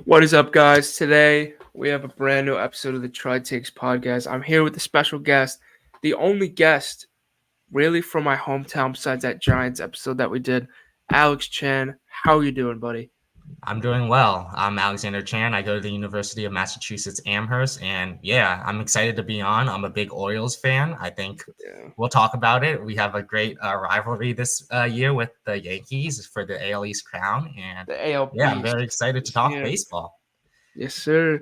What is up, guys? Today we have a brand new episode of the Tri Takes podcast. I'm here with a special guest, the only guest really from my hometown besides that Giants episode that we did, Alex Chan. How are you doing, buddy? I'm doing well. I'm Alexander Chan. I go to the University of Massachusetts Amherst, and yeah, I'm excited to be on. I'm a big Orioles fan. I think Yeah, we'll talk about it. We have a great rivalry this year with the Yankees for the AL East crown, and the AL yeah, I'm very Beast. excited to talk Yeah, baseball. yes, sir.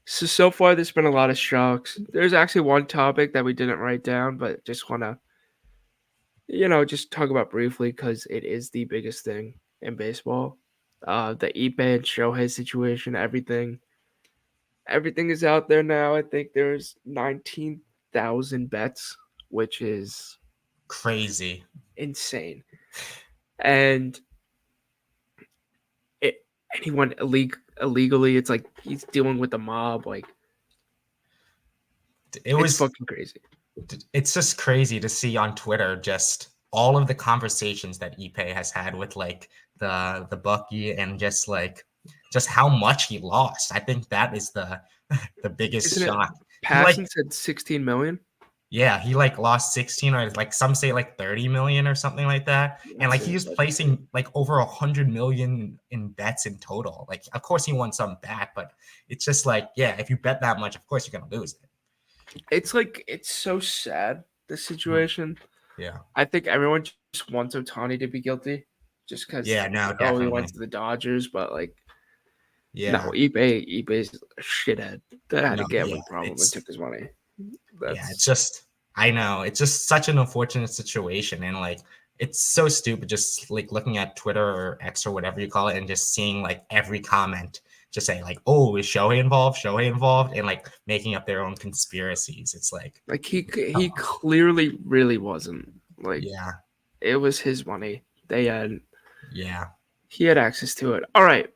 So far, there's been a lot of shocks. There's actually one topic that we didn't write down, but just want to, just talk about briefly because it is the biggest thing in baseball. The Ipe and Shohei situation, everything is out there now. I think there's 19,000 bets, which is Crazy. insane. And it anyone illegally, it's like he's dealing with the mob. Like It it's was. fucking crazy. It's just crazy to see on Twitter just all of the conversations that Ipe has had with like the Bucky and just how much he lost. I think that is the biggest Isn't it? shock. He like Passon said 16 million. yeah, he like lost 16 or like some say like 30 million or something like that. And like That's he it. was placing like over 100 million in bets in total. Like of course he won some back, but it's just like, yeah, if you bet that much, of course you're gonna lose it. It's like it's so sad the Mhm. situation. Yeah. I think everyone just wants Otani to be guilty, just because Yeah, no, he went definitely. to the Dodgers, but like no, Yeah. Ipe's a shithead that had a No, yeah, gambling problem and it's took his money. yeah, it's That's just I know it's just such an unfortunate situation, and like it's so stupid. Just like looking at Twitter or X or whatever you call it, and just seeing like every comment just saying like, "Oh, is Shohei involved? Shohei involved?" and like making up their own conspiracies. It's like, like come he on, clearly really wasn't. Like yeah, it was his money. yeah. He had access to it. All right.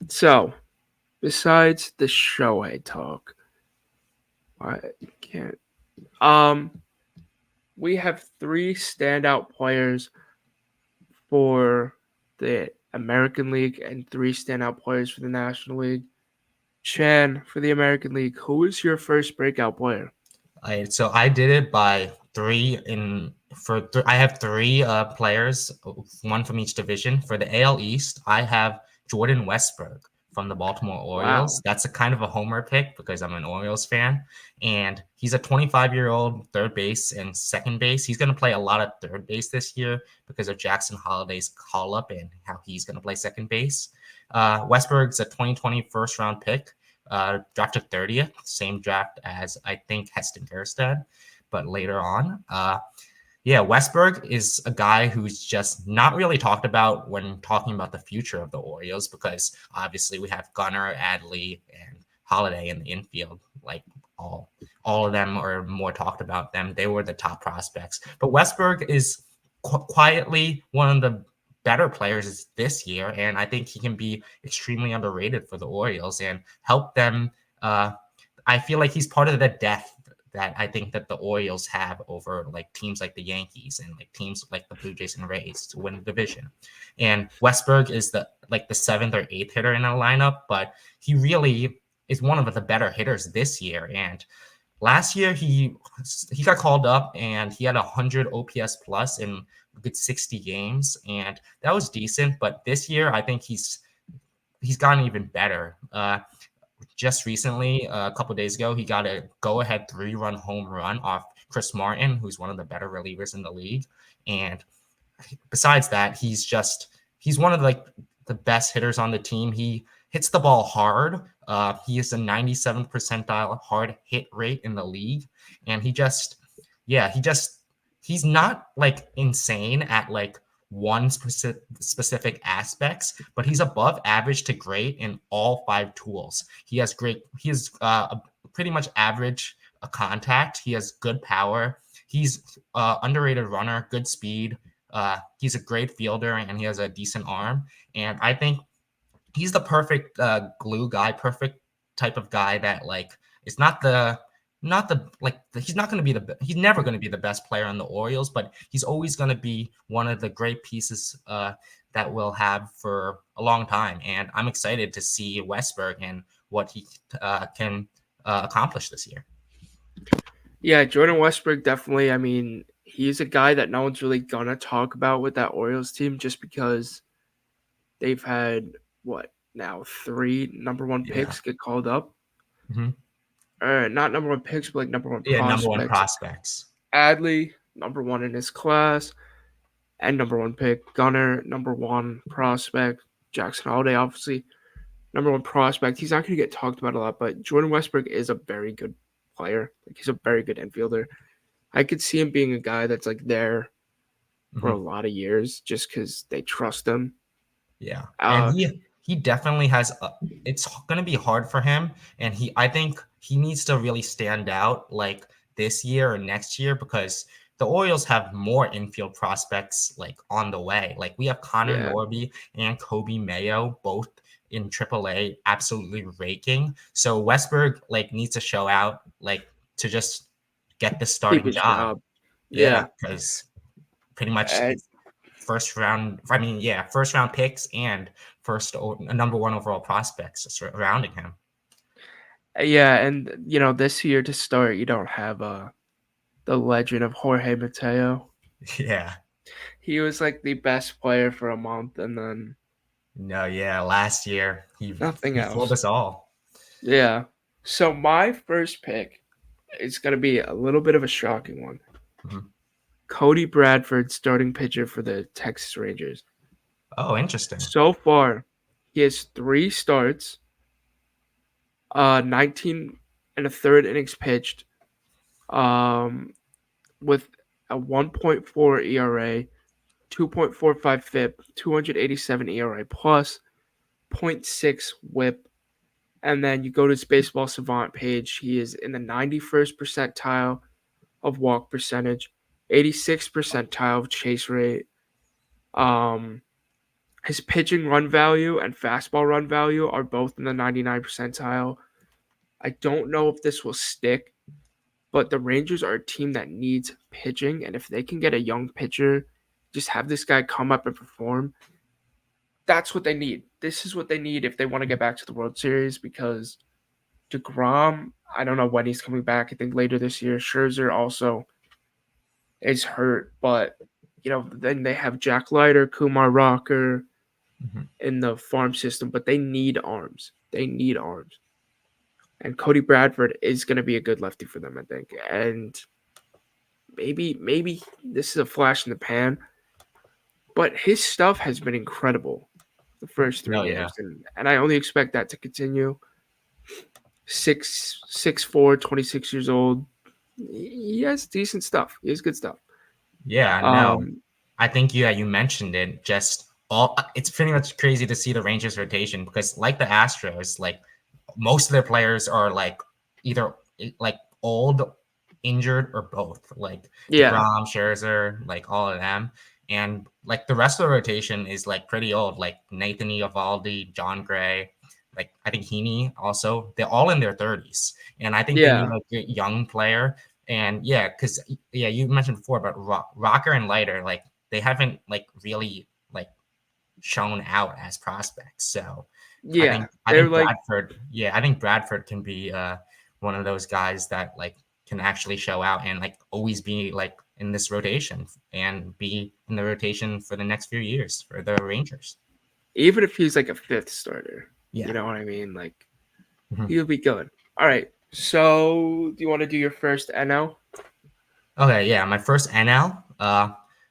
So besides the Shohei talk, I can't. Um, we have three standout players for the American League and three standout players for the National League. Chan, for the American League, who is your first breakout player? So I did it by I have three players, one from each division. For the AL East, I have Jordan Westburg from the Baltimore Orioles. Wow. That's a kind of a homer pick because I'm an Orioles fan, and he's a 25-year-old third base and second base. He's going to play a lot of third base this year because of Jackson Holliday's call up and how he's going to play second base. Westburg's a 2020 first round pick, drafted 30th, same draft as I think Heston Kjerstad, but later on. Yeah, Westberg is a guy who's just not really talked about when talking about the future of the Orioles because obviously we have Gunnar, Adley, and Holiday in the infield. Like all of them are more talked about them. They were the top prospects, but Westberg is quietly one of the better players this year, and I think he can be extremely underrated for the Orioles and help them. I feel like he's part of the depth that I think that the Orioles have over like teams like the Yankees and like teams like the Blue Jays and Rays to win the division. And Westberg is the seventh or eighth hitter in our lineup, but he really is one of the better hitters this year. And last year he got called up and he had 100 OPS plus in a good 60 games, and that was decent. But this year I think he's gotten even better. Just recently, a couple days ago, he got a go-ahead three-run home run off Chris Martin, who's one of the better relievers in the league. And besides that, he's one of the best hitters on the team. He hits the ball hard. He is a 97th percentile hard hit rate in the league, and he's not like insane at like one specific aspects, but he's above average to great in all five tools. He has pretty much average contact. He has good power. He's underrated runner, good speed. He's a great fielder and he has a decent arm. And I think he's the perfect glue guy, perfect type of guy that like is not not the like he's not going to be he's never going to be the best player on the Orioles, but he's always going to be one of the great pieces that we'll have for a long time. And I'm excited to see Westberg and what he can accomplish this year. Yeah, Jordan Westbrook definitely. I mean, he's a guy that no one's really gonna talk about with that Orioles team just because they've had what now 3 number 1 Yeah. picks get called up. Hmm. Or not number 1 picks, but like number 1 Yeah, number one prospects. prospects. Adley, number 1 in his class, and number 1 pick. Gunner, number 1 prospect. Jackson Holiday, obviously, number 1 prospect. He's not going to get talked about a lot, but Jordan Westbrook is a very good player. Like he's a very good infielder. I could see him being a guy that's like there for a Hmm. lot of years just because they trust him. Yeah, and Uh, he definitely has. It's going to be hard for him, and I think he needs to really stand out like this year or next year because the Orioles have more infield prospects like on the way. Like we have Connor yeah, Norby and Kobe Mayo both in AAA, absolutely raking. So Westberg like needs to show out like to just get the keep starting his job. job. Yeah, Yeah, because pretty much and, first round. I mean, yeah, first round picks and number one overall prospects surrounding him. yeah, and this year to start, you don't have the legend of Jorge Mateo. Yeah. He was like the best player for a month, and then No, yeah. Last year nothing he fooled else. us all. Yeah. So my first pick is gonna be a little bit of a shocking one. Mhm. Cody Bradford, starting pitcher for the Texas Rangers. Oh, interesting. So far, he has 3 starts, 19 and a third innings pitched, um, with a 1.4 ERA, 2.45 FIP, 287 ERA plus, point 0.6 WHIP. And then you go to his baseball savant page. He is in the 91st percentile of walk percentage, 86th percentile of chase rate. Um, his pitching run value and fastball run value are both in the 99 percentile. I don't know if this will stick, but the Rangers are a team that needs pitching, and if they can get a young pitcher, just have this guy come up and perform, that's what they need. This is what they need if they want to get back to the World Series because DeGrom, I don't know when he's coming back. I think later this year. Scherzer also is hurt, but then they have Jack Leiter, Kumar Rocker Mhm. in the farm system, but they need arms. They need arms. And Cody Bradford is going to be a good lefty for them, I think. And maybe this is a flash in the pan, but his stuff has been incredible the first three No, yeah. years, and I only expect that to continue. 6'4", 26 years old. He has decent stuff. He has good stuff. Yeah, no. Um, I think yeah, you mentioned it. Just all it's pretty much crazy to see the Rangers rotation because like the Astros, like most of their players are like either like old, injured, or both. Like yeah, DeGrom, Scherzer, like all of them. And like the rest of the rotation is like pretty old, like Nathan Eovaldi, John Gray, like I think Heaney also. They're all in their 30s. And I think they need yeah, a good young player. And yeah, because yeah, you mentioned before about Rocker and Leiter, like they haven't like really like shown out as prospects. So yeah. I They're think like Bradford, yeah, I think Bradford can be one of those guys that like can actually show out and like always be like in this rotation and be in the rotation for the next few years for the Rangers. even if he's like a fifth starter, you Yeah. know what I mean? Like Mhm. he'll be good. All right. So do you want to do your first NL? Okay, yeah, my first NL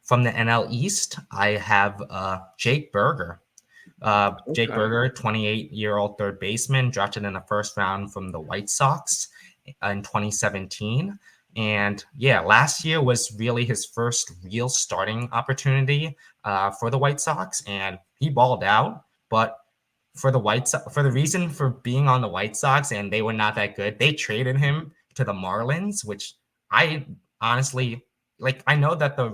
from the NL East, I have Jake Berger. Jake Okay. Berger, 28-year-old third baseman, drafted in the first round from the White Sox in 2017. And yeah, last year was really his first real starting opportunity for the White Sox, and he balled out. But for the White Sox, for the reason for being on the White Sox, and they were not that good, they traded him to the Marlins, which I honestly like. I know that the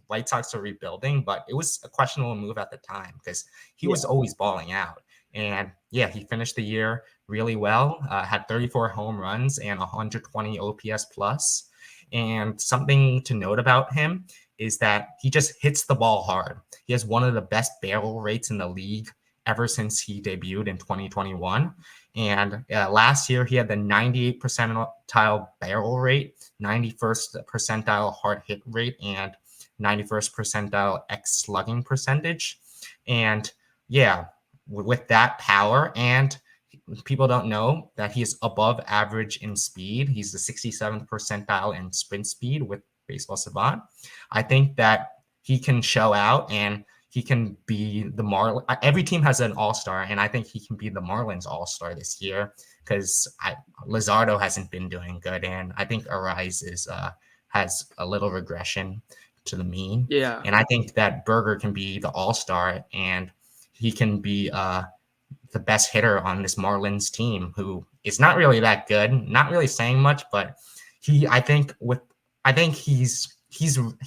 White Sox are rebuilding, but it was a questionable move at the time because he was Yeah. always balling out. And yeah, he finished the year really well, had 34 home runs and 120 OPS plus. And something to note about him is that he just hits the ball hard. He has one of the best barrel rates in the league ever since he debuted in 2021. And last year, he had the 98th percentile barrel rate, 91st percentile hard hit rate, and 91st percentile X slugging percentage. And yeah, with that power, and people don't know that he is above average in speed. He's the 67th percentile in sprint speed with Baseball Savant. I think that he can show out and he can be the Marlins. Every team has an all-star, and I think he can be the Marlins all-star this year because Luzardo hasn't been doing good, and I think Arise has a little regression to the mean. Yeah. And I think that Berger can be the all-star, and he can be the best hitter on this Marlins team, who is not really that good, not really saying much, but I think he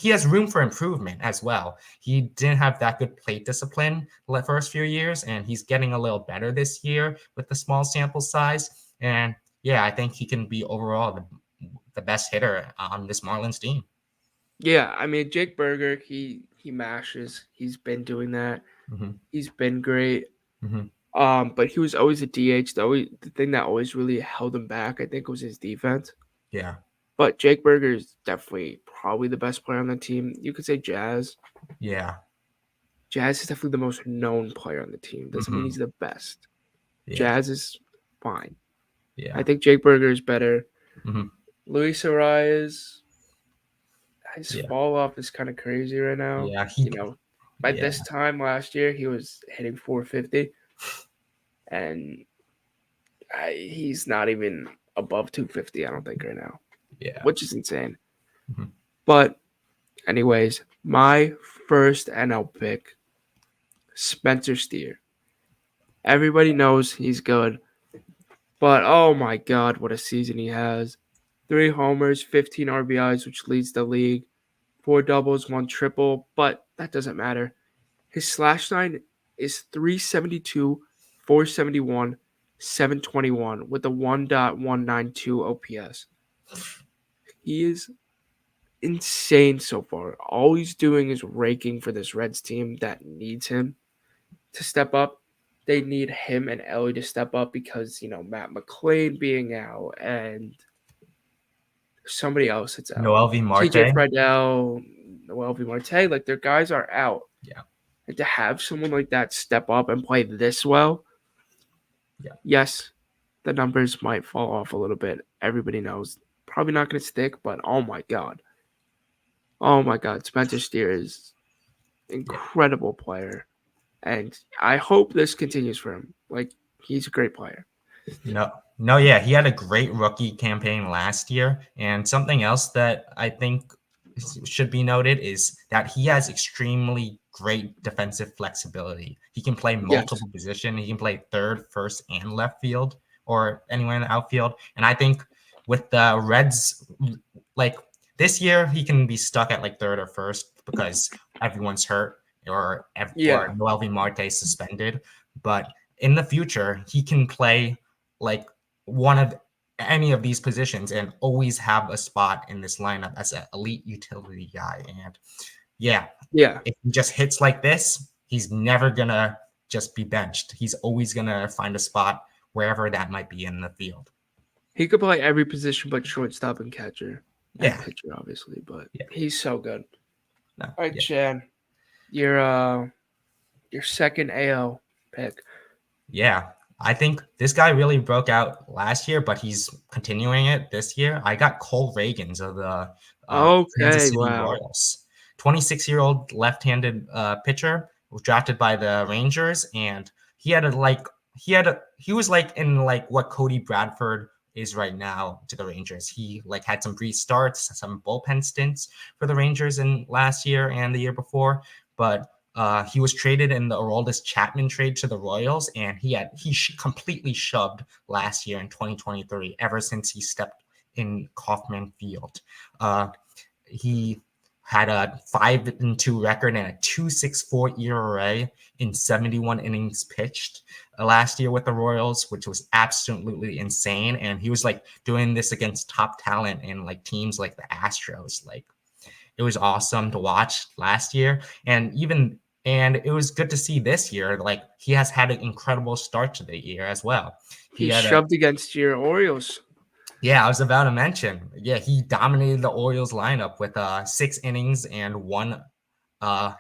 has room for improvement as well. He didn't have that good plate discipline the first few years, and he's getting a little better this year with the small sample size. And yeah, I think he can be overall the best hitter on this Marlins team. Yeah, I mean Jake Berger, he mashes. He's been doing that. Mm-hmm. He's been great. Mm-hmm. But he was always a DH. The thing that always really held him back, I think, was his defense. Yeah. But Jake Berger is definitely probably the best player on the team. You could say Jazz. Yeah. Jazz is definitely the most known player on the team. Doesn't mean Mm-hmm. he's the best. Yeah. Jazz is fine. Yeah. I think Jake Berger is better. Mm-hmm. Luis Arias, his Yeah. fall off is kind of crazy right now. Yeah. By this time last year, he was hitting 450, and he's not even above 250, I don't think, right now. Yeah. Which is insane. Mm-hmm. But anyways, my first NL pick, Spencer Steer. Everybody knows he's good. But oh my God, what a season he has. 3 homers, 15 RBIs, which leads the league. 4 doubles, 1 triple. But that doesn't matter. His slash line is 372, 471, 721 with a 1.192 OPS. He is insane so far. All he's doing is raking for this Reds team that needs him to step up. They need him and Ellie to step up because, Matt McClain being out and somebody else that's out. Noel V. Marte. TJ Friedel, Noel V. Marte, like their guys are out. Yeah. And to have someone like that step up and play this well, yeah. Yes, the numbers might fall off a little bit. Everybody knows. Probably not going to stick, but oh my God. Oh my God. Spencer Steer is incredible player. And I hope this continues for him. Like, he's a great player. No, yeah, he had a great rookie campaign last year. And something else that I think should be noted is that he has extremely great defensive flexibility. He can play multiple positions. He can play third, first, and left field or anywhere in the outfield. And I think with the Reds, like this year, he can be stuck at like third or first because everyone's hurt or Noel V. Marte is suspended. But in the future, he can play like one of any of these positions and always have a spot in this lineup as an elite utility guy. And if he just hits like this, he's never gonna just be benched. He's always gonna find a spot wherever that might be in the field. He could play every position but shortstop and catcher. And pitcher, obviously, but he's so good. No, all right, Chan, your second AL pick. Yeah, I think this guy really broke out last year, but he's continuing it this year. I got Cole Reagans of the Kansas City Royals. 26-year-old left-handed pitcher was drafted by the Rangers, and he was like in like what Cody Bradford is right now to the Rangers. He like had some brief starts, some bullpen stints for the Rangers in last year and the year before, but he was traded in the Aroldis Chapman trade to the Royals, and he completely shoved last year in 2023 ever since he stepped in Kauffman Field. He had a 5-2 record and a 2.64 ERA in 71 innings pitched last year with the Royals, which was absolutely insane. And he was like doing this against top talent and like teams like the Astros. Like it was awesome to watch last year. And it was good to see this year. Like he has had an incredible start to the year as well. He He had a shoved against your Orioles. Yeah, I was about to mention. Yeah, he dominated the Orioles lineup with 6 innings and one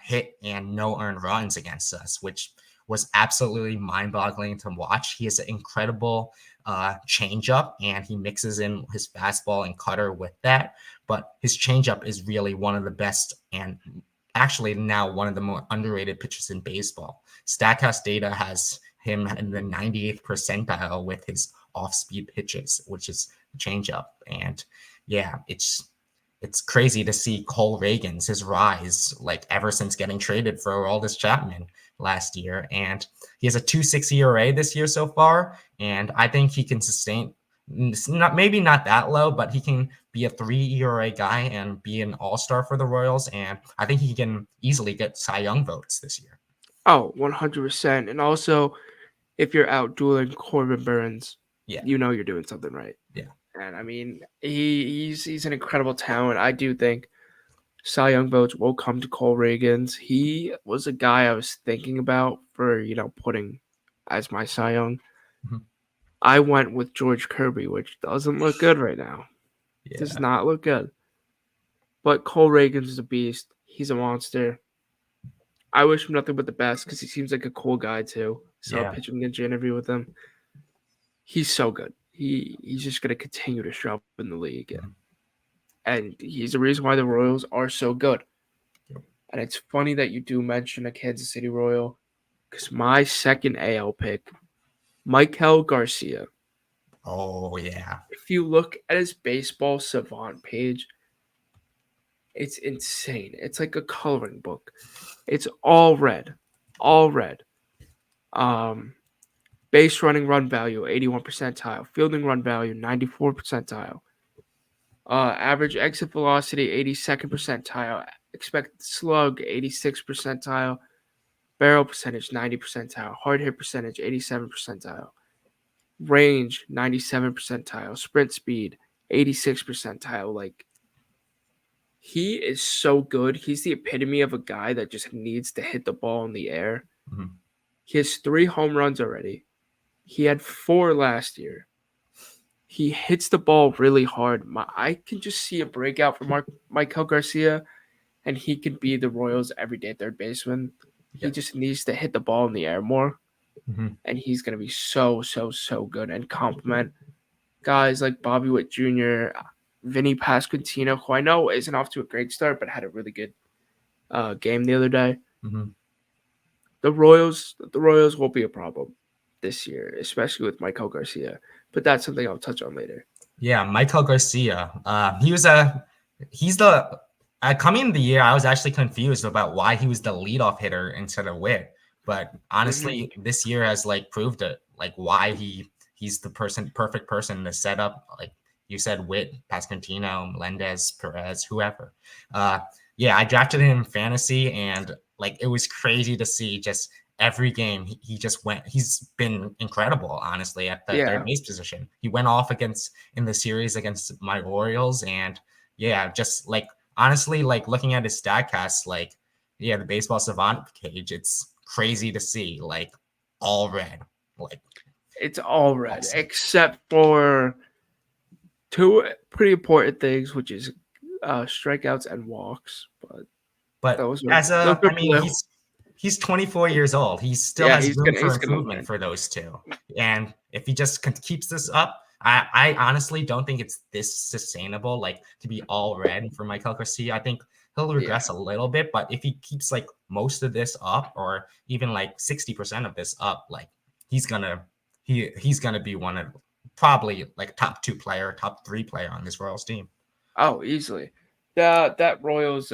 hit and no earned runs against us, which was absolutely mind-boggling to watch. He has an incredible changeup, and he mixes in his fastball and cutter with that. But his changeup is really one of the best, and actually now one of the more underrated pitchers in baseball. Statcast data has him in the 98th percentile with his off-speed pitches, which is changeup. And yeah, it's crazy to see Cole Reagan's his rise like ever since getting traded for Aroldis Chapman last year. And he has a 2.6 ERA this year so far. And I think he can sustain maybe not that low, but he can be a 3 ERA guy and be an all-star for the Royals. And I think he can easily get Cy Young votes this year. Oh, 100%. And also, if you're out dueling Corbin Burns, Yeah. you know you're doing something right. Yeah. And I mean, he's an incredible talent. I do think Cy Young votes will come to Cole Reagans. He was a guy I was thinking about for, putting as my Cy Young. Mhm. I went with George Kirby, which doesn't look good right now. Yeah. Does not look good. But Cole Reagans is a beast. He's a monster. I wish him nothing but the best because he seems like a cool guy too. Saw a pitching ninja interview with him. He's so good. He's just gonna continue to show up in the league, Mhm. and he's the reason why the Royals are so good. Yep. And it's funny that you do mention a Kansas City Royal because my second AL pick, Maikel Garcia. Oh yeah. If you look at his baseball savant page, it's insane. It's like a coloring book. It's all red, all red. Um, Base running run value, 81 percentile. Fielding run value, 94 percentile. Average exit velocity, 82nd percentile. Expected slug, 86 percentile. Barrel percentage, 90 percentile. Hard hit percentage, 87 percentile. Range, 97 percentile. Sprint speed, 86 percentile. Like, he is so good. He's the epitome of a guy that just needs to hit the ball in the air. Mhm. He has 3 home runs already. He had 4 last year. He hits the ball really hard. I can just see a breakout for Maikel Garcia, and he could be the Royals' everyday third baseman. He Yeah. just needs to hit the ball in the air more, Mhm. and he's going to be so, so, so good and complement guys like Bobby Witt Jr., Vinny Pasquantino, who I know isn't off to a great start, but had a really good game the other day. Mhm. The Royals won't be a problem this year, especially with Maikel Garcia. But that's something I'll touch on later. Yeah, Maikel Garcia. He's the coming in the year. I was actually confused about why he was the leadoff hitter instead of Witt. But honestly, this year has like proved it, like why he's the perfect person to set up. Like you said, Witt, Pasquantino, Melendez, Perez, whoever. Yeah, I drafted him in fantasy, and like it was crazy to see just every game he just went. He's been incredible, honestly, at the third Yeah. base position. He went off in the series against my Orioles, and yeah, just like honestly, like looking at his Statcast, like yeah, the baseball savant page, it's crazy to see, like all red, like It's all red, awesome. except for 2 pretty important things, which is strikeouts and walks. But But those are I mean, blue. he's 24 years old. He still Yeah, has room for he's gonna improvement win. for those two. And if he just keeps this up, I honestly don't think it's this sustainable, like to be all red for Maikel Garcia. I think he'll regress a little bit, but if he keeps like most of this up, or even like 60% of this up, like he's gonna he's gonna be one of probably like top 2 player, top 3 player on this Royals team. Oh, easily. That Royals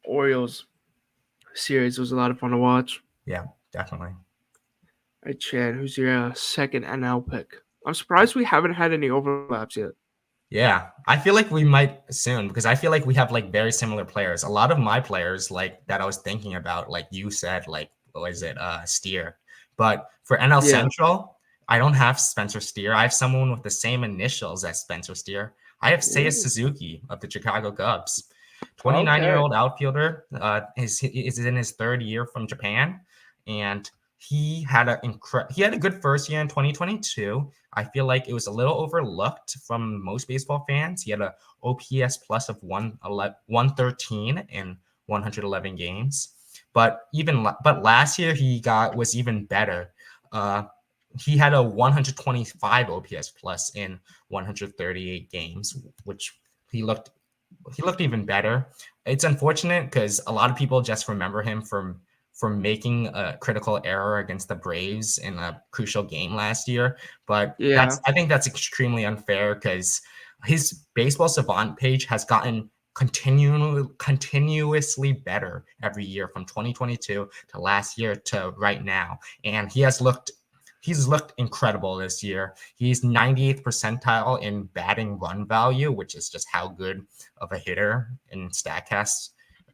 Orioles series was a lot of fun to watch. Yeah, definitely. All right, Chan, who's your second NL pick? I'm surprised we haven't had any overlaps yet. Yeah, I feel like we might soon because I feel like we have like very similar players. A lot of my players like that I was thinking about, like you said, like what was it, Steer. But for NL Yeah. Central, I don't have Spencer Steer. I have someone with the same initials as Spencer Steer. I have Seiya Ooh, Suzuki of the Chicago Cubs. 29-year-old okay. old outfielder is in his third year from Japan, and he had a good first year in 2022. I feel like it was a little overlooked from most baseball fans. He had a OPS plus of 113 in 111 games. But last year was even better. Uh, he had a 125 OPS plus in 138 games, which he looked he looked even better. It's unfortunate because a lot of people just remember him from making a critical error against the Braves in a crucial game last year. But Yeah. I think that's extremely unfair because his baseball savant page has gotten continuously better every year from 2022 to last year to right now, and he's looked incredible this year. He's 98th percentile in batting run value, which is just how good of a hitter in Statcast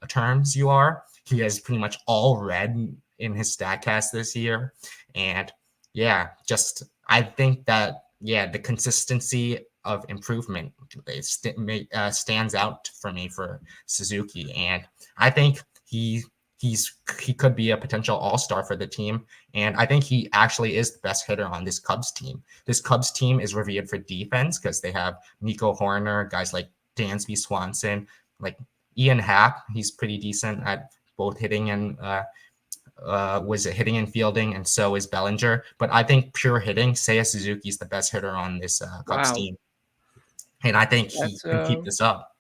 terms you are. He has pretty much all red in his Statcast this year. And yeah, just I think that, yeah, the consistency of improvement stands out for me for Suzuki. And I think he could be a potential all-star for the team. And I think he actually is the best hitter on this Cubs team. This Cubs team is revered for defense because they have Nico Horner, guys like Dansby Swanson, like Ian Happ. He's pretty decent at both hitting and was it hitting and fielding, and so is Bellinger. But I think pure hitting, Seiya Suzuki is the best hitter on this Cubs Wow. team, and I think he That's can keep this up.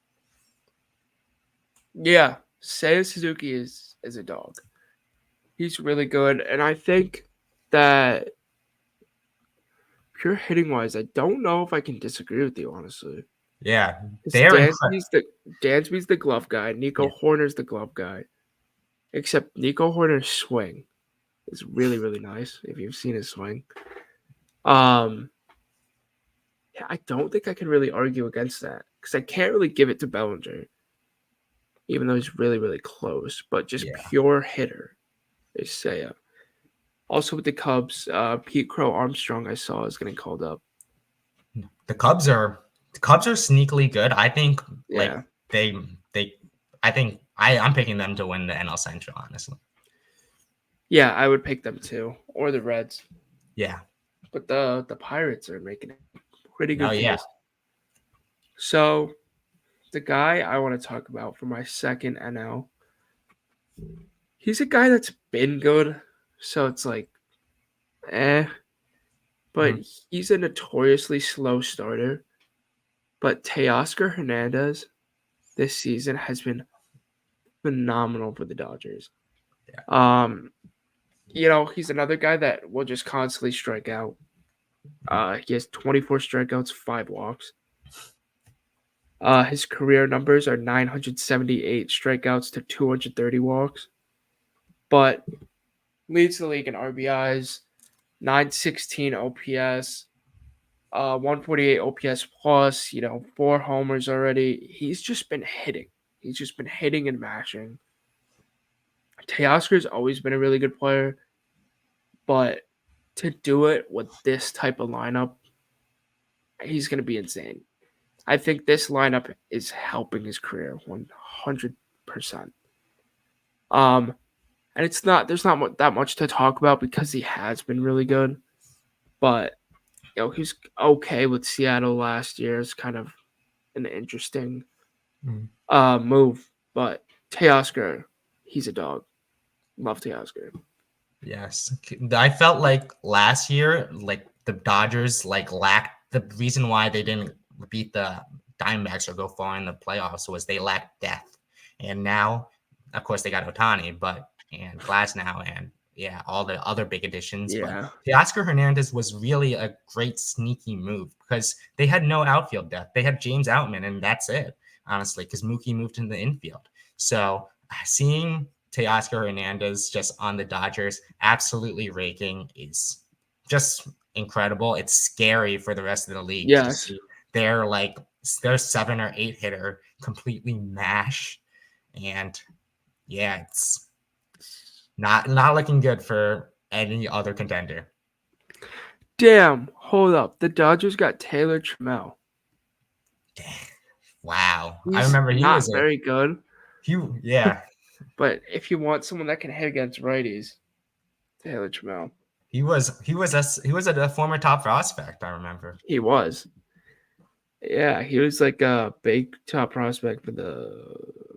yeah. Seiya Suzuki is a dog. He's really good, and I think that pure hitting wise, I don't know if I can disagree with you honestly. Yeah, Because they're incredible. Dansby's the glove guy. Nico Yeah, Horner's the glove guy. Except Nico Horner's swing is really really nice. If you've seen his swing, um, yeah, I don't think I can really argue against that because I can't really give it to Bellinger, even though he's really really close. But just yeah. pure hitter is Seiya. Also with the Cubs, Pete Crow Armstrong I saw is getting called up. The Cubs are sneakily good. I think like Yeah, they they I'm picking them to win the NL Central, honestly. yeah, I would pick them too, or the Reds. Yeah. But the Pirates are making a pretty No, good yeah. case. So the guy I want to talk about for my second NL, he's a guy that's been good. So it's like, eh. But Mhm. he's a notoriously slow starter. But Teoscar Hernandez this season has been phenomenal for the Dodgers. Yeah. Um, he's another guy that will just constantly strike out. He has 24 strikeouts, 5 walks. His career numbers are 978 strikeouts to 230 walks, but leads the league in RBIs, 916 OPS, 148 OPS plus, 4 homers already. He's just been hitting. He's just been hitting and mashing. Teoscar's always been a really good player, but to do it with this type of lineup, he's going to be insane. I think this lineup is helping his career 100%. Um, and there's not that much to talk about because he has been really good, but he's okay with Seattle last year. It's kind of an interesting Mhm. move, but Teoscar, he's a dog. Love Teoscar. Yes. I felt like last year, like the Dodgers like lacked the reason why they didn't beat the Diamondbacks or go far in the playoffs was they lacked depth. And now, of course, they got Otani, but and Glass now and yeah, all the other big additions. But Yeah, Teoscar Hernandez was really a great sneaky move because they had no outfield depth. They had James Outman, and that's it, honestly, because Mookie moved into the infield. So seeing Teoscar Hernandez just on the Dodgers, absolutely raking is just incredible. It's scary for the rest of the league to yes, see they're like their 7 or 8 hitter completely mash, and yeah, it's not looking good for any other contender. Damn, hold up. The Dodgers got Taylor Trammell. Wow, I He's remember not very good, yeah. but if you want someone that can hit against righties, Taylor Trammell. He was a former top prospect, I remember. He was. Yeah, he was like a big top prospect for the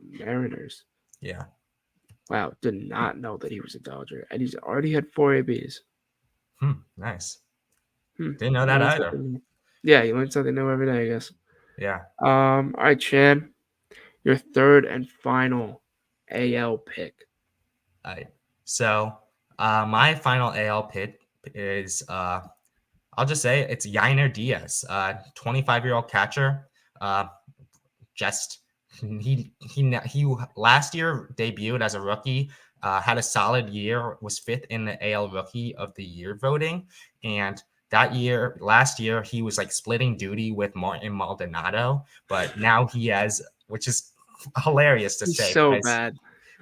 Mariners. Yeah. Wow, did not know that he was a Dodger. And he's already had 4 ABs. Nice. Hmm. Didn't know that Learn either. something. Yeah, you learn something new every day, I guess. Yeah. All right, Chan, your third and final AL pick. All right. So, my final AL pick is I'll just say it's Yainer Diaz, 25-year-old catcher. Uh, just he last year debuted as a rookie, had a solid year, was 5th in the AL Rookie of the Year voting, and last year, he was like splitting duty with Martin Maldonado, but now he has, which is hilarious to He's say so because bad.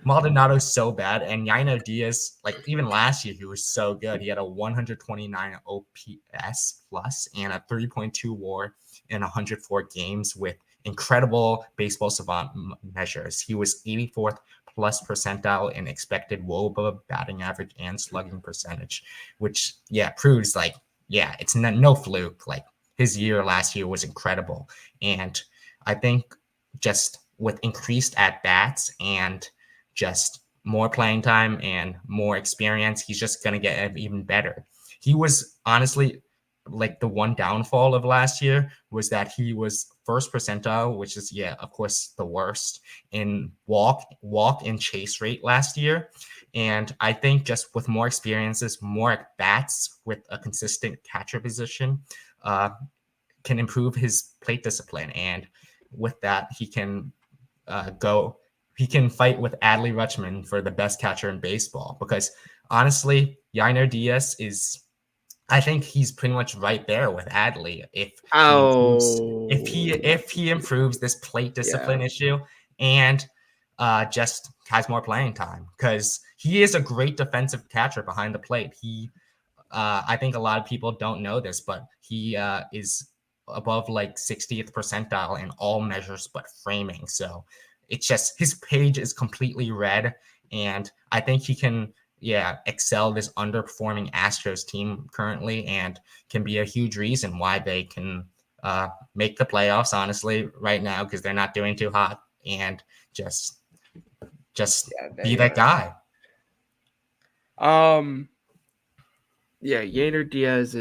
Maldonado's so bad, and Yainer Diaz, like even last year, he was so good. He had a 129 OPS plus and a 3.2 WAR in 104 games with incredible baseball savant measures. He was 84th plus percentile in expected WOBA, batting average, and slugging percentage, which proves like it's no fluke. Like his year last year was incredible, and I think just with increased at bats and just more playing time and more experience, he's just going to get even better. He was honestly like the one downfall of last year was that he was first percentile, which is of course the worst in walk and chase rate last year. And I think just with more experiences, more at bats with a consistent catcher position, can improve his plate discipline, and with that he can go. He can fight with Adley Rutschman for the best catcher in baseball because honestly, Yainer Diaz is. I think he's pretty much right there with Adley if he improves Oh, if he improves this plate yeah. discipline issue and just has more playing time because he is a great defensive catcher behind the plate. I think a lot of people don't know this, but he is above like 60th percentile in all measures but framing. So it's just his page is completely red, and I think he can excel this underperforming Astros team currently, and can be a huge reason why they can make the playoffs. Honestly, right now because they're not doing too hot, and just Yeah, be they that guy. Yeah, Yainer Diaz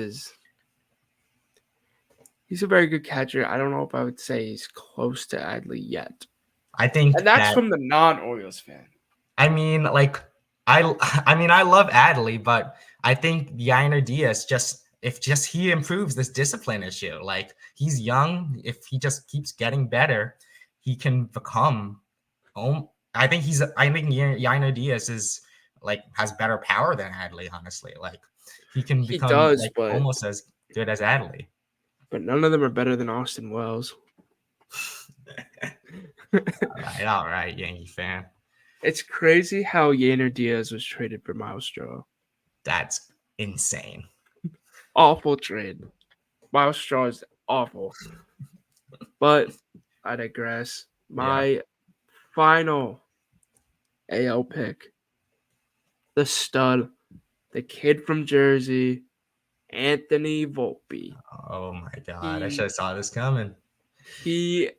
he's a very good catcher. I don't know if I would say he's close to Adley yet. I think And that's that from the non-Orioles fan. I mean, like, I love Adley, but I think Yainer Diaz if he improves this discipline issue, like he's young, if he just keeps getting better, he can become. I think Yainer Diaz is like has better power than Adley. Honestly, like he can He become does, like but almost as good as Adley. none of them are better than Austin Wells. All right, Yankee fan. It's crazy how Yainer Diaz was traded for Miles Straw. That's insane. Awful trade. Miles Straw is awful. But I digress. Yeah. My final AL pick, the stud, the kid from Jersey, Anthony Volpe. Oh my God, I should He have saw this coming. he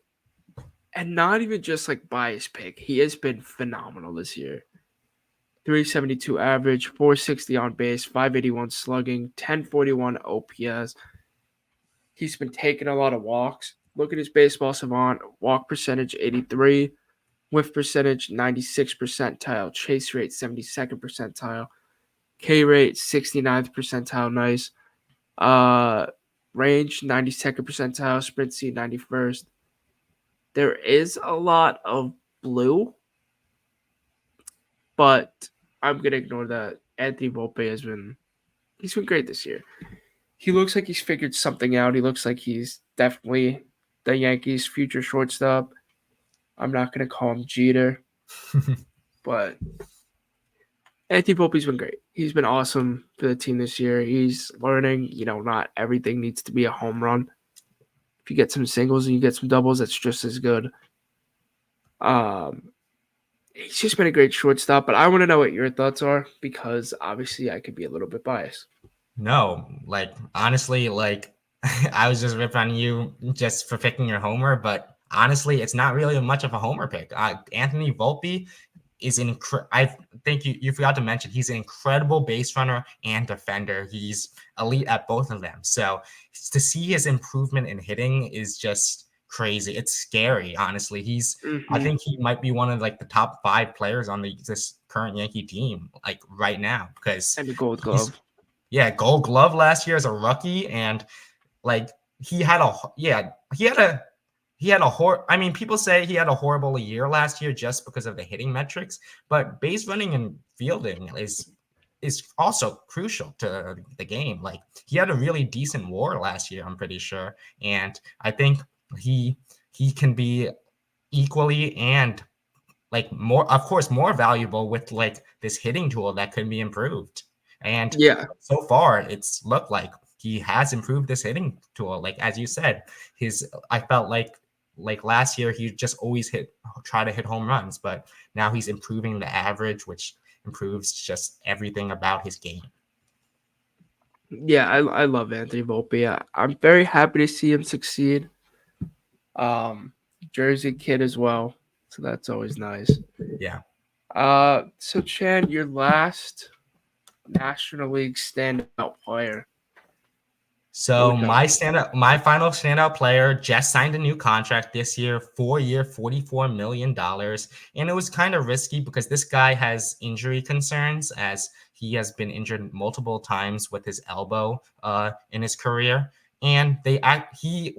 and not even just like by his pick. He has been phenomenal this year. 372 average, 460 on base, 581 slugging, 1041 OPS. He's been taking a lot of walks. Look at his baseball savant. Walk percentage 83, whiff percentage 96 percentile, chase rate 72nd percentile, K rate 69th percentile, nice. Range 92nd percentile, sprint speed 91st. There is a lot of blue, but I'm gonna ignore that. Anthony Volpe he's been great this year. He looks like he's figured something out. He looks like he's definitely the Yankees' future shortstop. I'm not going to call him Jeter, but Anthony Volpe's been great. He's been awesome for the team this year. He's learning, not everything needs to be a home run. If you get some singles and you get some doubles, that's just as good. Um, he's just been a great shortstop, but I want to know what your thoughts are because obviously I could be a little bit biased. No, like honestly, like I was just ripping on you just for picking your homer, but honestly, it's not really much of a homer pick. Anthony Volpe is I think you forgot to mention he's an incredible base runner and defender. He's elite at both of them. So to see his improvement in hitting is just crazy. It's scary, honestly. I Mm-hmm. think he might be one of like the top 5 players on this current Yankee team, like right now, because And the Gold he's Glove. yeah, Gold Glove last year as a rookie, and like he had a yeah he had a I mean, people say he had a horrible year last year just because of the hitting metrics, but base running and fielding is also crucial to the game. Like he had a really decent WAR last year, I'm pretty sure, and I think he he can be equally and like more, of course, more valuable with like this hitting tool that can be improved. And Yeah. so far, it's looked like he has improved this hitting tool. Like as you said, I felt like last year he just always try to hit home runs, but now he's improving the average, which improves just everything about his game. Yeah, I love Anthony Volpe. I'm very happy to see him succeed. Um, Jersey kid as well, so that's always nice. Yeah. So Chan, your last National League standout player. Where we So going? my final standout player just signed a new contract this year, 4 year, $44 million, and it was kind of risky because this guy has injury concerns as he has been injured multiple times with his elbow in his career, and he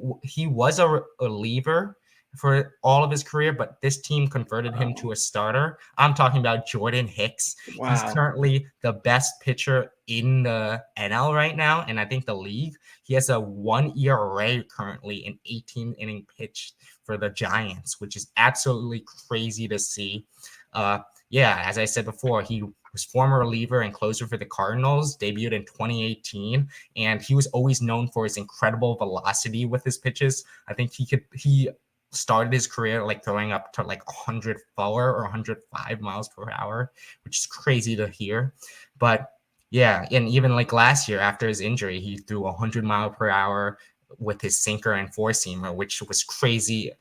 was a reliever for all of his career, but this team converted him Oh, to a starter. I'm talking about Jordan Hicks. He's wow. currently the best pitcher in the NL right now, and I think the league. He has a 1 ERA currently in 18 inning pitched for the Giants, which is absolutely crazy to see. Yeah, as I said before, he was former reliever and closer for the Cardinals, debuted in 2018, and he was always known for his incredible velocity with his pitches. I think he started his career like throwing up to like 104 or 105 miles per hour, which is crazy to hear. But yeah, and even like last year after his injury, he threw 100 mile per hour with his sinker and four seamer, which was crazy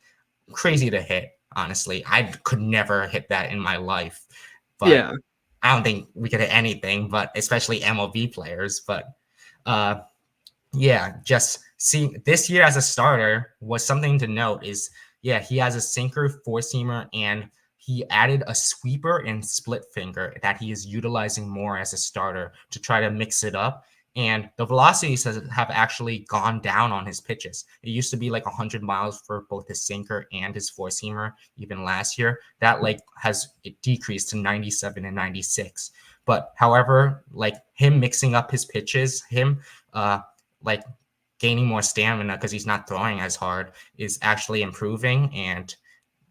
to hit. Honestly, I could never hit that in my life, but Yeah, I don't think we could hit anything, but especially MLB players. But uh, yeah, just seeing this year as a starter was something to note is yeah, he has a sinker, four seamer, and he added a sweeper and split finger that he is utilizing more as a starter to try to mix it up. And the velocities have actually gone down on his pitches. It used to be like 100 miles for both his sinker and his four seamer, even last year. That like has it decreased to 97 and 96. But however, like him mixing up his pitches, him like gaining more stamina because he's not throwing as hard is actually improving, and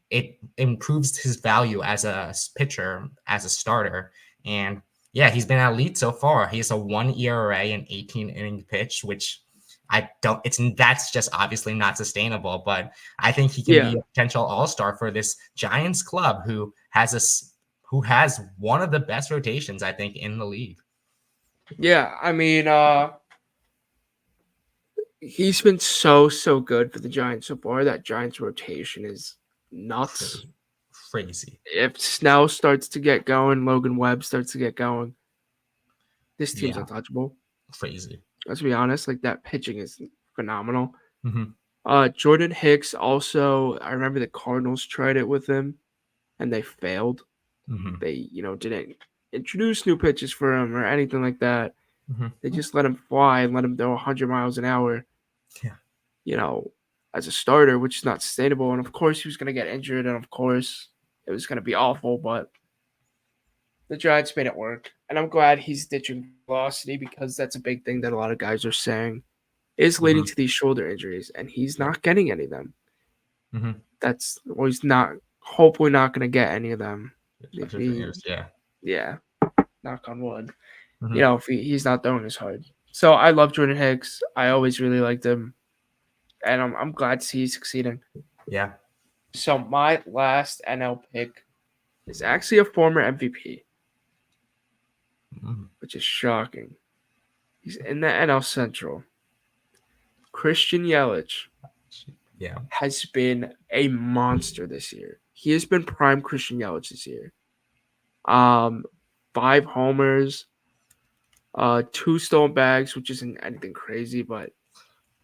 it improves his value as a pitcher, as a starter. And yeah, he's been elite so far. He has a 1 ERA and 18 inning pitch, which I don't that's just obviously not sustainable, but I think he can be yeah, a potential all-star for this Giants club who has one of the best rotations I think in the league. yeah. I mean, he's been so good for the Giants so far. That Giants rotation is nuts. Crazy. Crazy. If Snell starts to get going, Logan Webb starts to get going, this team's Yeah, untouchable. crazy. Let's be honest, like that pitching is phenomenal. Mhm. Jordan Hicks also, I remember the Cardinals tried it with him and they failed. Mhm. They, didn't introduce new pitches for him or anything like that. Mhm. They just let him fly and let him throw 100 miles an hour, Yeah. you know, as a starter, which is not sustainable. And of course, he was going to get injured. And of course, it was going to be awful. But the Giants made it work. And I'm glad he's ditching velocity because that's a big thing that a lot of guys are saying is leading Mhm. to these shoulder injuries. And he's Yeah. not getting any of them. He's not hopefully not going to get any of them. If Especially for he, years. Yeah. yeah, knock on wood. Hmm. If he's not throwing as hard. So I love Jordan Hicks. I always really liked him, and I'm glad to see he's succeeding. Yeah. So my last NL pick is actually a former MVP, Mhm. which is shocking. He's in the NL Central. Christian Yelich Yeah. has been a monster this year. He has been prime Christian Yelich this year. Um, 5 homers, 2 stolen bags, which isn't anything crazy, but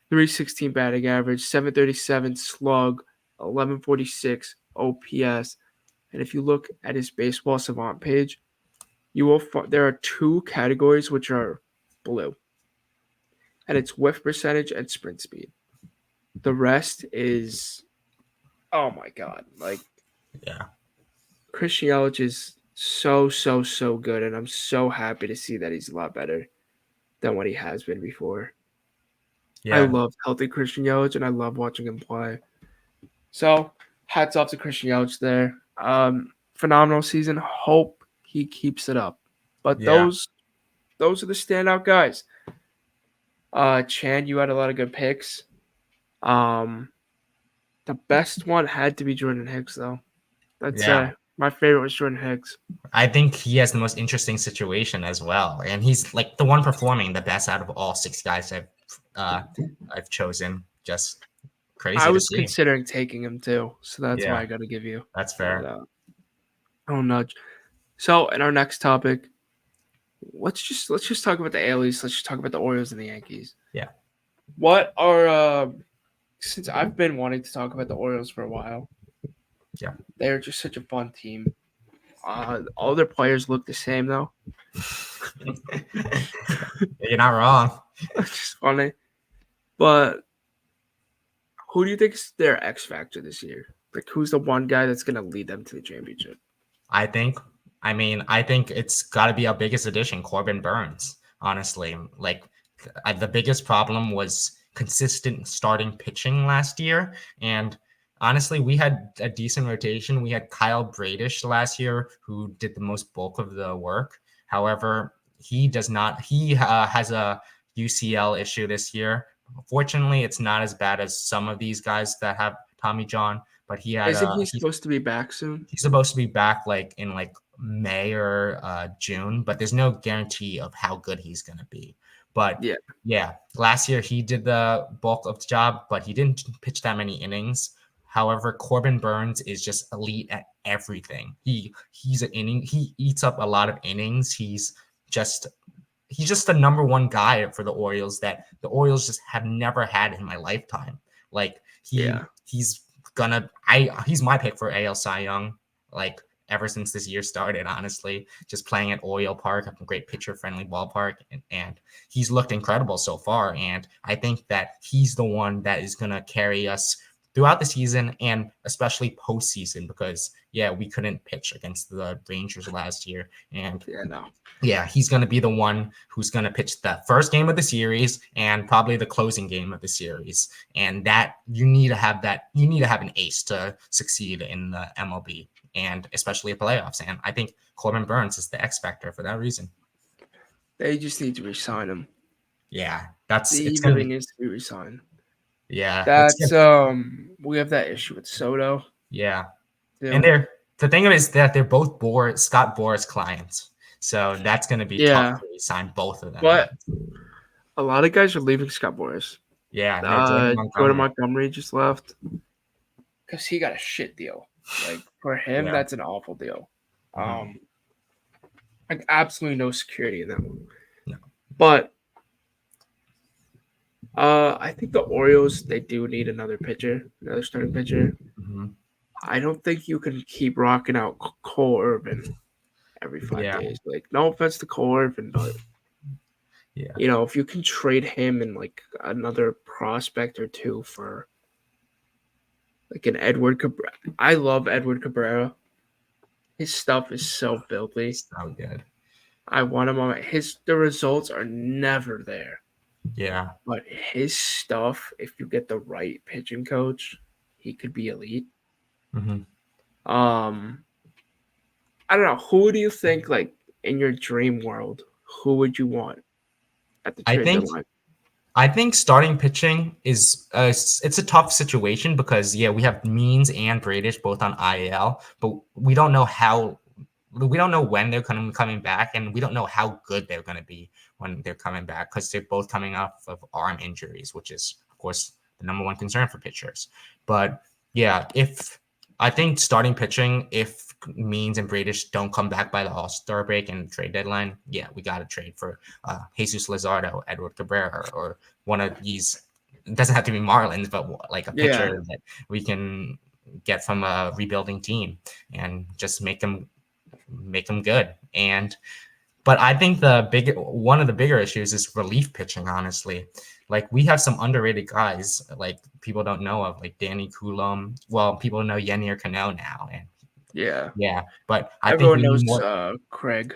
316 batting average, 737 slug, 1146 OPS. And if you look at his baseball savant page, you will there are 2 categories which are blue, and it's whiff percentage and sprint speed. The rest is, oh my god, like Yeah. Christian Yelich is so good, and I'm so happy to see that he's a lot better than what he has been before. I Yeah. love healthy Christian Yelich, and I love watching him play. So hats off to Christian Yelich there. Phenomenal season. Hope he keeps it up. But Yeah. those are the standout guys. Chan, you had a lot of good picks. Um, the best one had to be Jordan Hicks, though. That's Yeah. my favorite was Jordan Hicks. I think he has the most interesting situation as well, and he's like the one performing the best out of all 6 guys uh, I've chosen. Just I crazy to was see. considering taking him too, so that's why Yeah, I got to give you that's that. fair. Oh nudge. So, in our next topic, let's just talk about the A's. Let's just talk about the Orioles and the Yankees. Yeah. What are since I've been wanting to talk about the Orioles for a while. Yeah. They're just such a fun team. All their players look the same though. You're not wrong. It's just funny. But who do you think is their X factor this year? Like, who's the one guy that's gonna lead them to the championship? I think. I think it's got to be our biggest addition, Corbin Burns. Honestly, like the biggest problem was consistent starting pitching last year, and honestly, we had a decent rotation. We had Kyle Bradish last year, who did the most bulk of the work. However, he does not. He has a UCL issue this year. Fortunately, it's not as bad as some of these guys that have Tommy John, but he had Isn't he he supposed to be back soon? he's supposed to be back like in like May or June, but there's no guarantee of how good he's gonna be. But Yeah, yeah, last year he did the bulk of the job, but he didn't pitch that many innings. However, Corbin Burns is just elite at everything. He's an inning. He eats up a lot of innings. Just he's just the number one guy for the Orioles that the Orioles just have never had in my lifetime. Like yeah, he's my pick for AL Cy Young. Like ever since this year started, honestly, just playing at Oriole Park, a great pitcher friendly ballpark, and he's looked incredible so far. And I think that he's the one that is gonna carry us throughout the season and especially postseason because yeah, we couldn't pitch against the Rangers last year, and yeah. No, yeah, he's going to be the one who's going to pitch the first game of the series and probably the closing game of the series. And that you need to have an ace to succeed in the MLB and especially the playoffs. And I think Corbin Burns is the X factor for that reason. they just need to resign him. Yeah, He it's going to really be needs to be resigned. yeah, it's That's good. we have that issue with Soto Yeah. And too. the thing of it is that they're both Scott Boras clients. So that's going to be tough Yeah, to resign both of them. but a lot of guys are leaving Scott Boras. Yeah, no, Jordan Jordan Montgomery. Montgomery just left because he got a shit deal. Like for him, Yeah. that's an awful deal. Mhm. Like absolutely no security in that one. No. But I think the Orioles they do need another pitcher, another starting pitcher. Mhm. I don't think you can keep rocking out Cole Irvin every 5 days. Like no offense to Cole Irvin, but Yeah. if you can trade him and like another prospect or two for like an Edward Cabrera. I love Edward Cabrera. His stuff is so filthy. So good. I want him on the results are never there. Yeah. But his stuff, if you get the right pitching coach, he could be elite. Mhm. Um, I don't know. Who do you think, like, in your dream world, who would you want at the I trade think deadline? I think starting pitching is it's a tough situation because yeah, we have Means and Bradish both on IL, but we don't know when they're coming back, and we don't know how good they're going to be when they're coming back because they're both coming off of arm injuries, which is of course the number one concern for pitchers. But yeah, if I think starting pitching, if Means and Bradish don't come back by the All-Star break and trade deadline, yeah, we got to trade for Jesus Luzardo, Edward Cabrera, or one of these. It doesn't have to be Marlins, but like a Yeah, pitcher that we can get from a rebuilding team and just make them good. And but I think one of the bigger issues is relief pitching. Honestly, like we have some underrated guys like people don't know of, like Danny Coulomb. Well, people know Yennier Cano now, and yeah. yeah, but I think Everyone we need knows more Craig.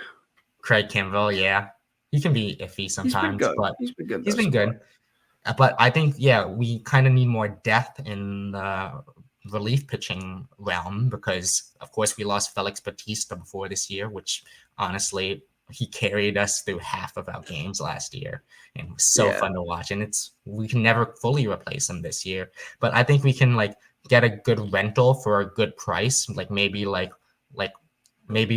Craig Kimbrell. Yeah, he can be iffy He's been sometimes, good. but He's been good he's though been so far. good. But I think, yeah, we kind of need more depth in the relief pitching realm because, of course, we lost Felix Batista before this year, which honestly, he carried us through half of our games last year, and it was so Yeah, fun to watch. And we can never fully replace him this year, but I think we can like get a good rental for a good price, like maybe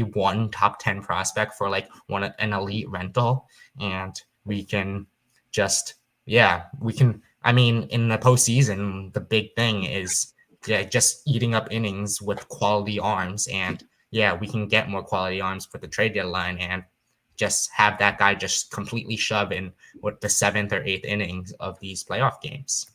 one top 10 prospect for like an elite rental, and we can just yeah, we can. I mean, in the postseason, the big thing is yeah, just eating up innings with quality arms, and yeah, we can get more quality arms for the trade deadline, and just have that guy just completely shove in with the seventh or eighth innings of these playoff games.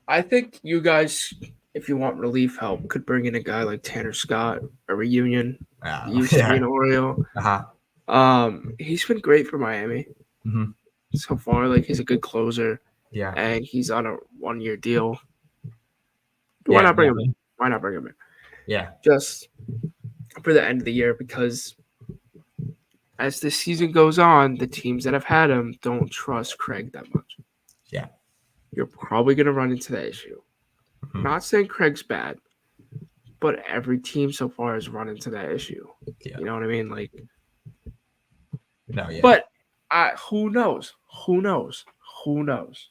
I think you guys, if you want relief help, could bring in a guy like Tanner Scott, a reunion. He used to be Yeah. an Oriole. Uh-huh. He's been great for Miami Hmm. so far. Like he's a good closer, Yeah. and he's on a 1 year deal. Why Yeah. not bring him? Exactly. Why not bring him in? Yeah. Just for the end of the year, because as the season goes on, the teams that have had him don't trust Craig that much. Yeah. You're probably gonna run into that issue. Mhm. Not saying Craig's bad, but every team so far has run into that issue. Yeah. You know what I mean? Like, No. Yeah. but who knows? Who knows? Who knows?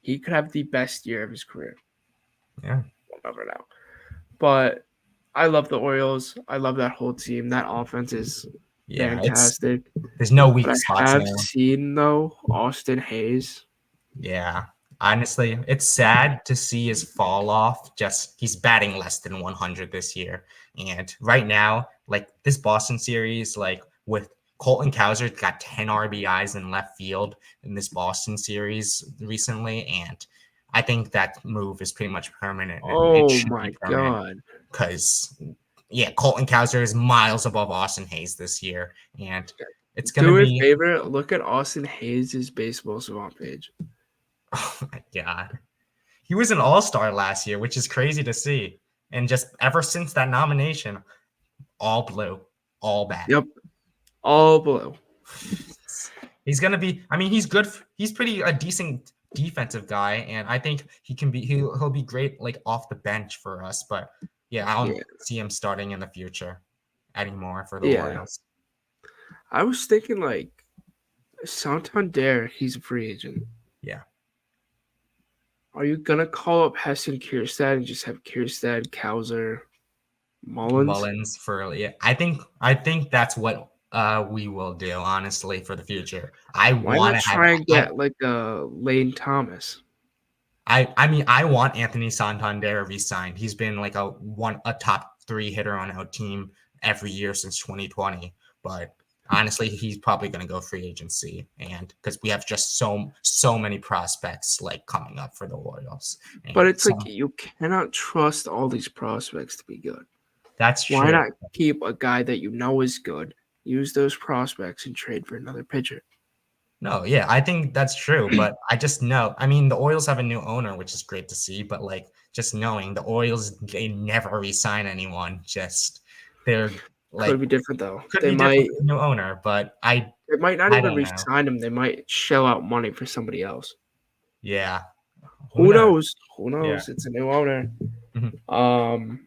He could have the best year of his career. Yeah. We'll never know. But I love the Orioles. I love that whole team. That offense is Yeah. fantastic. There's no But weak I spots have now. seen though Austin Hayes. Yeah. Honestly, it's sad to see his fall off. Just he's batting less than 100 this year. And right now, like this Boston series, like with Colton Cowser got 10 RBIs in left field in this Boston series recently. And I think that move is pretty much permanent, and it Oh should be my permanent god. because, yeah, Colton Cowser is miles above Austin Hayes this year. And it's going to Do me a be, favor, look at Austin Hayes' baseball savant page. oh my God. He was an all-star last year, which is crazy to see. And just ever since that nomination, all blue, all bad. Yep. All blue. He's gonna be. I mean, he's good. He's pretty a decent defensive guy, and I think he can be. He'll be great like off the bench for us. But yeah, I don't Yeah. see him starting in the future anymore for the Yeah. Orioles. I was thinking like Santander, he's a free agent. Yeah, Are you gonna call up Heston Kierstad and just have Kierstad, Cowser, Mullins? Mullins for yeah. I think that's what we will do honestly for the future. I Why want not to have. try and get like a Lane Thomas? I mean I want Anthony Santander re-signed. He's been like a top three hitter on our team every year since 2020. But honestly, he's probably going to go free agency, and because we have just so many prospects like coming up for the Orioles, But and it's so like you cannot trust all these prospects to be good. that's Why true. not keep a guy that you know is good, use those prospects, and trade for another pitcher? No, yeah, I think that's true, but I just know. I mean, the Orioles have a new owner, which is great to see, but like just knowing the Orioles, they never re-sign anyone. Just they're Could like be different though. could be different with the new owner, but I They might not I even don't know. re-sign him. They might shell out money for somebody else. Yeah, Who knows? Who Yeah. knows? It's a new owner. Mhm.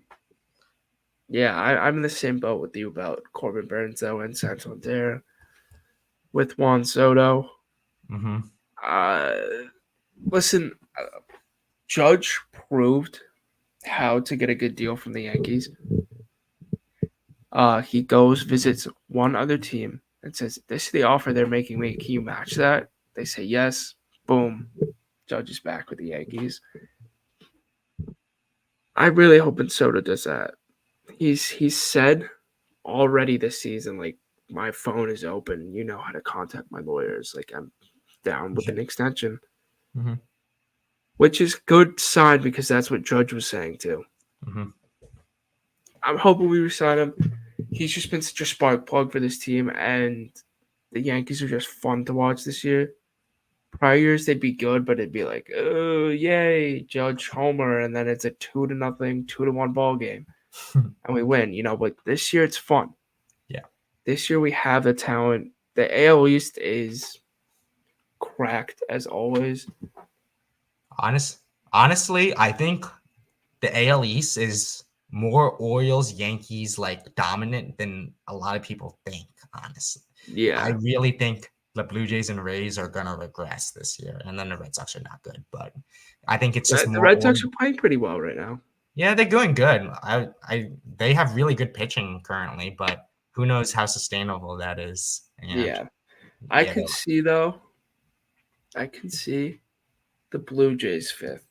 Yeah, I'm in the same boat with you about Corbin Burns though and Santander with Juan Soto. Mhm. Uh, listen, Judge proved how to get a good deal from the Yankees. He goes, visits one other team, and says, "This is the offer they're making me. Can you match that?" They say yes. Boom. Judge is back with the Yankees. I really hope Soto does that. He's said already this season, like, my phone is open. You know how to contact my lawyers. Like, I'm down with an extension, Mhm. which is good sign because that's what Judge was saying too. Mhm. I'm hoping we resign him. He's just been such a spark plug for this team, and the Yankees are just fun to watch this year. Prior years they'd be good, but it'd be like, oh yay, Judge Homer, and then it's a 2-0, 2-1 ball game, and we win. But this year it's fun. Yeah. This year we have the talent. The AL East is cracked as always. Honestly, I think the AL East is more Orioles, Yankees like dominant than a lot of people think, honestly. I Yeah, really think the Blue Jays and Rays are gonna regress this year, and then the Red Sox are not good. But I think it's just the more Red Sox Orioles. are playing pretty well right now. Yeah, they're doing good. They have really good pitching currently, but who knows how sustainable that is. And Yeah, I yeah, can see though. I can see the Blue Jays fifth.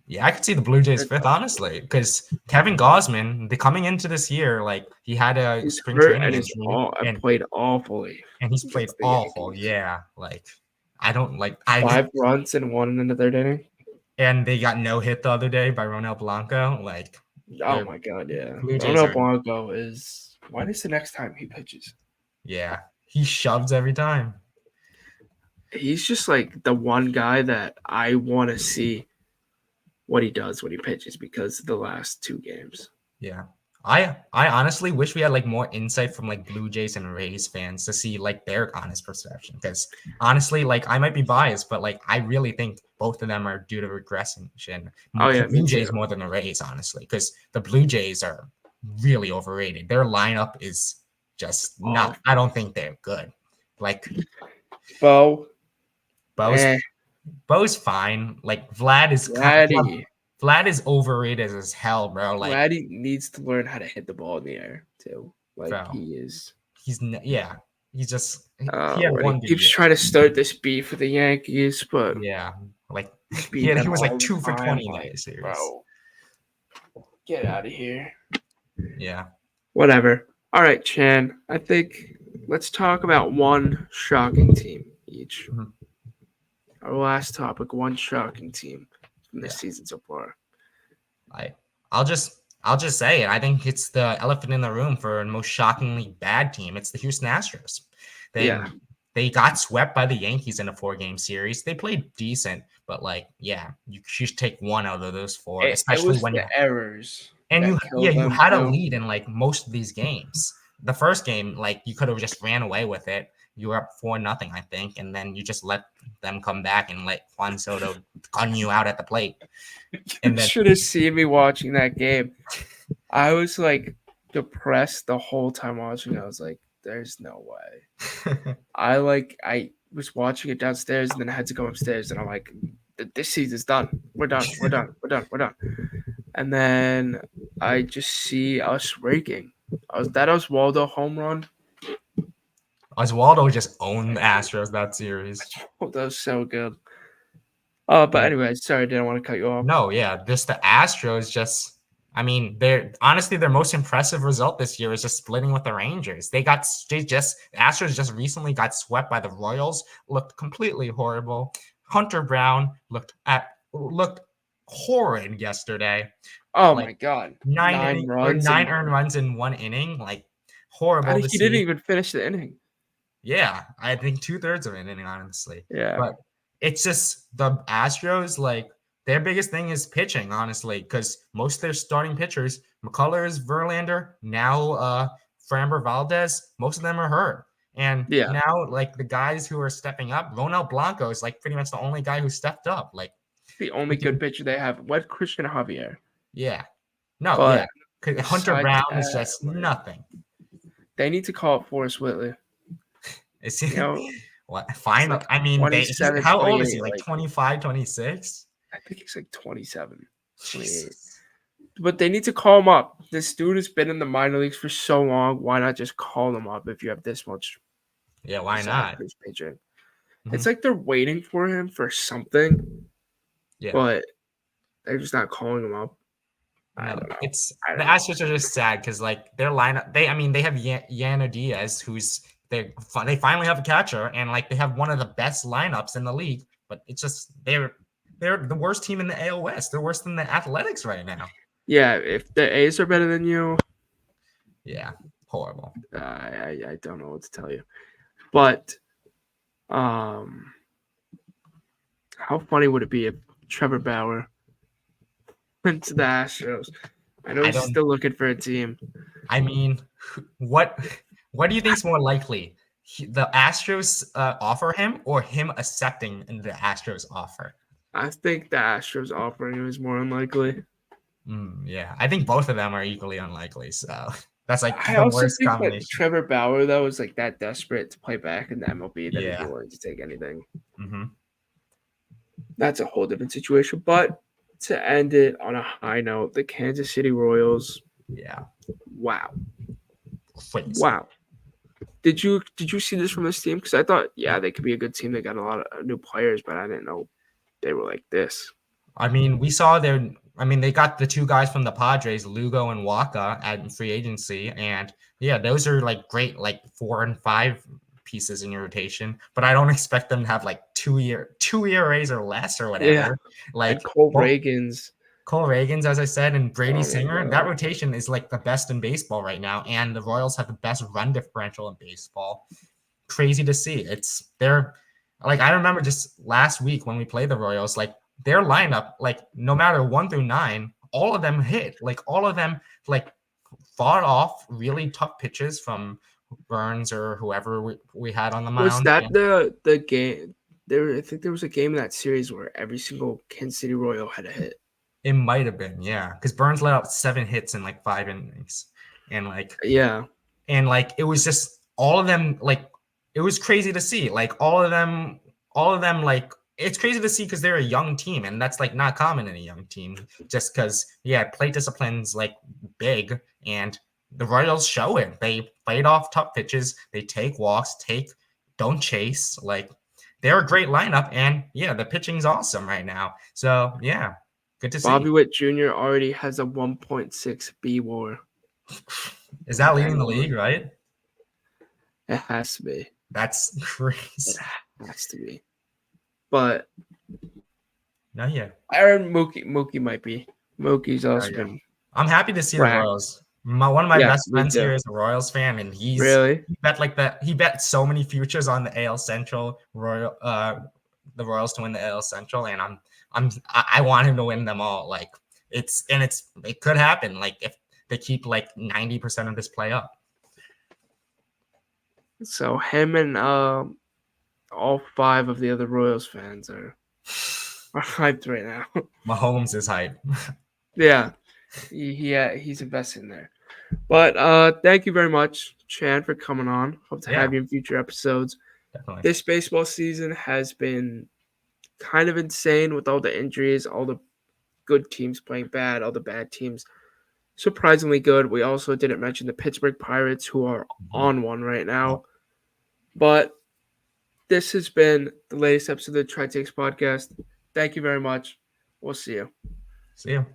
yeah, I could see the Blue Jays Red fifth, Sox honestly, because Kevin Gausman, the coming into this year, like he had a He's spring hurt training and is injury, all played awfully and he's played against the awful. Yankees. Yeah, like I don't like I 5 runs and one in the third inning. and they got no hit the other day by Ronel Blanco. Like Oh their my god, yeah. Blue Jays Ronel are Blanco is. When is the next time he pitches? yeah, he shoves every time. He's just like the one guy that I want to see what he does when he pitches because of the last 2 games. Yeah. I honestly wish we had like more insight from like Blue Jays and Rays fans to see like their honest perception. Because honestly, like I might be biased, but like I really think both of them are due to regression. Oh The yeah, me Blue too. Jays more than the Rays, honestly, because the Blue Jays are really overrated. Their lineup is just not. Off. I don't think they're good. Like Bo, Bo's eh. Bo's fine. Like Vlad is Vladdy. Vlad is overrated as hell, bro. Like Vladdy needs to learn how to hit the ball in the air too. Like bro. he is. Yeah, he's just he had When he one good keeps year. trying to start this beef with the Yankees, but Yeah, like beat he them was like all the 2 for time. 20 in Like, that series. bro, get out of here. Yeah. Whatever. All right, Chan. I think let's talk about one shocking team each. Mhm. Our last topic: one shocking team from this Yeah. season so far. I I'll just say it. I think it's the elephant in the room for the most shockingly bad team. It's the Houston Astros. They Yeah, they got swept by the Yankees in a 4-game series. They played decent, but like, yeah, you should take one out of those four, it especially was when the errors and that yeah, killed you them had a too. lead in like most of these games. The first game, like you could have just ran away with it. You were up 4-0, I think, and then you just let them come back and let Juan Soto gun you out at the plate. You And then should have seen me watching that game. I was like depressed the whole time watching. I was like, "There's no way." I was watching it downstairs and then I had to go upstairs and I'm like, this season's done. We're done. We're done. We're done. We're done. And then I just see us raking. That Oswaldo home run. Oswaldo just owned the Astros that series. Oh, that was so good. But Yeah. anyway, sorry, I didn't want to cut you off. No, yeah, just the Astros just I mean, they're honestly their most impressive result this year is just splitting with the Rangers. The Astros just recently got swept by the Royals, looked completely horrible. Hunter Brown looked horrid yesterday. Oh Like my god, nine nine inning or runs nine and earned runs in one inning, like horrible to he didn't see. even finish the inning. Yeah, I think 2/3 of an inning, honestly. Yeah. But it's just the Astros, like their biggest thing is pitching, honestly, because most of their starting pitchers, McCullers, Verlander, now Framber Valdez, most of them are hurt. And Yeah, now, like the guys who are stepping up, Ronel Blanco is like pretty much the only guy who stepped up. Like, the only good pitcher they have. What Christian Javier? yeah, no, yeah. But 'Cause Hunter besides Brown is that, just like, nothing. they need to call it Forrest Whitley. Is You he know, what? he's Fine. like I mean, he's 27, how old is he? 28. Like Like, 25, 26? I think he's like 27, 28. Jesus. But they need to call him up. This dude has been in the minor leagues for so long. Why not just call him up if you have this much Yeah, why desire not? for his pitching? Mhm. It's like they're waiting for him for something, Yeah. but they're just not calling him up. I No, don't know. it's I the don't know. Astros are just sad because like their lineup. I mean, they have Yana Diaz, who's they finally have a catcher, and like they have one of the best lineups in the league. But it's just they're the worst team in the AL West. They're worse than the Athletics right now. Yeah, if the A's are better than you, Yeah, horrible. I don't know what to tell you. But um, how funny would it be if Trevor Bauer went to the Astros? I know I he's don't. still looking for a team. I mean, what what do you think's more likely? The Astros offer him or him accepting the Astros offer? I think the Astros offering him is more unlikely. Yeah, I think both of them are equally unlikely. So that's like I the also worst think that combination. Trevor Bauer though is like that desperate to play back in the MLB that he'd be Yeah. willing to take anything. hmm That's a whole different situation. But to end it on a high note, the Kansas City Royals. Yeah. Wow, Crazy. wow. Did you see this from this team? Because I thought, yeah, they could be a good team. They got a lot of new players, but I didn't know they were like this. I mean, we saw their. I mean, they got the two guys from the Padres, Lugo and Waka, at free agency, and yeah, those are like great, like 4 and 5 pieces in your rotation. But I don't expect them to have like 2 ERAs or less or Yeah, whatever. Like and Cole both Reagans. Cole Reagans, as I said, and Brady Oh my Singer, that god. rotation is like the best in baseball right now, and the Royals have the best run differential in baseball. Crazy to see. They're like I remember just last week when we played the Royals, like their lineup, like no matter 1 through 9, all of them hit. Like all of them like fought off really tough pitches from Burns or whoever we had on the Was mound. that And the game? I think there was a game in that series where every single Kansas City Royal had a hit. it might have been, yeah, because Burns let out 7 hits in like 5 innings, and Yeah, it was just all of them like it was crazy to see like all of them like it's crazy to see because they're a young team and that's like not common in a young team just because yeah plate discipline's like big and the Royals show it. They fight off tough pitches, they take walks, don't chase. Like they're a great lineup and yeah the pitching's awesome right now, so yeah, good to see. Bobby Witt Jr. already has a 1.6 B WAR. Is that leading the Dang, league, right? it has to be. That's It crazy. has to be. But No, yeah. Aaron Mookie might be. Mookie's Oh, also yeah. been I'm happy to see the cracked. Royals. One of my Yeah, best me friends too. here is a Royals fan, and Really? he bet so many futures on the AL Central the Royals to win the AL Central, and I want him to win them all. Like it could happen. Like if they keep like 90% of this play up. So him and all 5 of the other Royals fans are hyped right now. Mahomes is hype. Yeah, he's invested in there. But thank you very much, Chan, for coming on. Hope to Yeah, have you in future episodes. definitely. This baseball season has been kind of insane with all the injuries, all the good teams playing bad, all the bad teams surprisingly good. We also didn't mention the Pittsburgh Pirates, who are Mhm. on one right now. But this has been the latest episode of the Tri Takes podcast. Thank you very much. We'll see you. See you.